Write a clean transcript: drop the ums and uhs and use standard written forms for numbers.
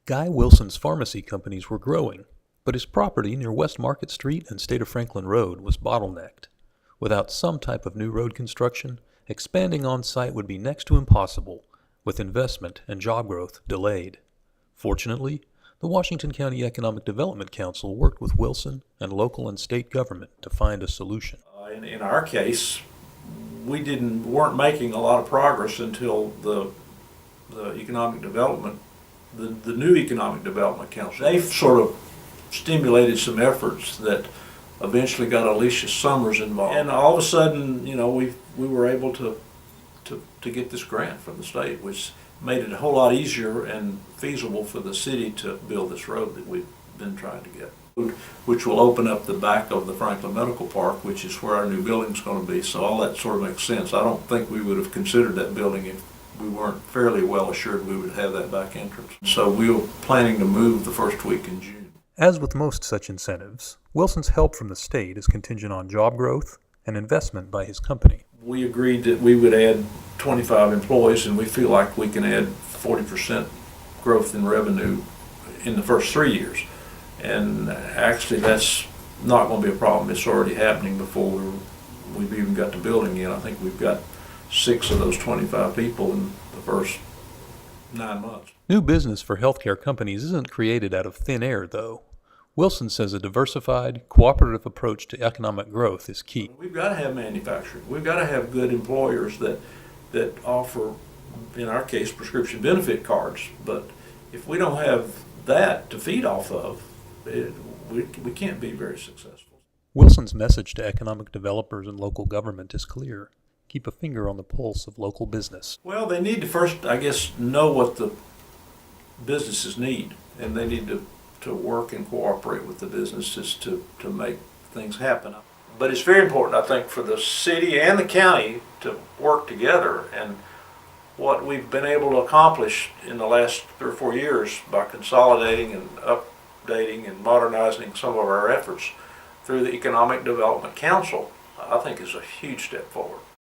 Guy Wilson's pharmacy companies were growing, but his property near West Market Street and State of Franklin Road was bottlenecked. Without some type of new road construction, expanding on site would be next to impossible, with investment and job growth delayed. Fortunately, the Washington County Economic Development Council worked with Wilson and local and state government to find a solution. In our case, we weren't making a lot of progress until the economic development, the new economic development council. They sort of stimulated some efforts that eventually got Alicia Summers involved, and all of a sudden, we were able to get this grant from the state, which made it a whole lot easier and feasible for the city to build this road that we've been trying to get, which will open up the back of the Franklin Medical Park, which is where our new building's going to be. So all that sort of makes sense. I don't think we would have considered that building if we weren't fairly well assured we would have that back entrance. So we were planning to move the first week in June. As with most such incentives, Wilson's help from the state is contingent on job growth and investment by his company. We agreed that we would add 25 employees, and we feel like we can add 40% growth in revenue in the first 3 years. And actually that's not going to be a problem. It's already happening before we've even got the building in. I think we've got 6 of those 25 people in the first 9 months. New business for healthcare companies isn't created out of thin air, though. Wilson says a diversified, cooperative approach to economic growth is key. We've got to have manufacturing. We've got to have good employers that offer, in our case, prescription benefit cards. But if we don't have that to feed off of, we can't be very successful. Wilson's message to economic developers and local government is clear. Keep a finger on the pulse of local business. Well, they need to first, I guess, know what the businesses need, and they need to work and cooperate with the businesses to make things happen. But it's very important, I think, for the city and the county to work together. And what we've been able to accomplish in the last 3 or 4 years by consolidating and updating and modernizing some of our efforts through the Economic Development Council, I think is a huge step forward.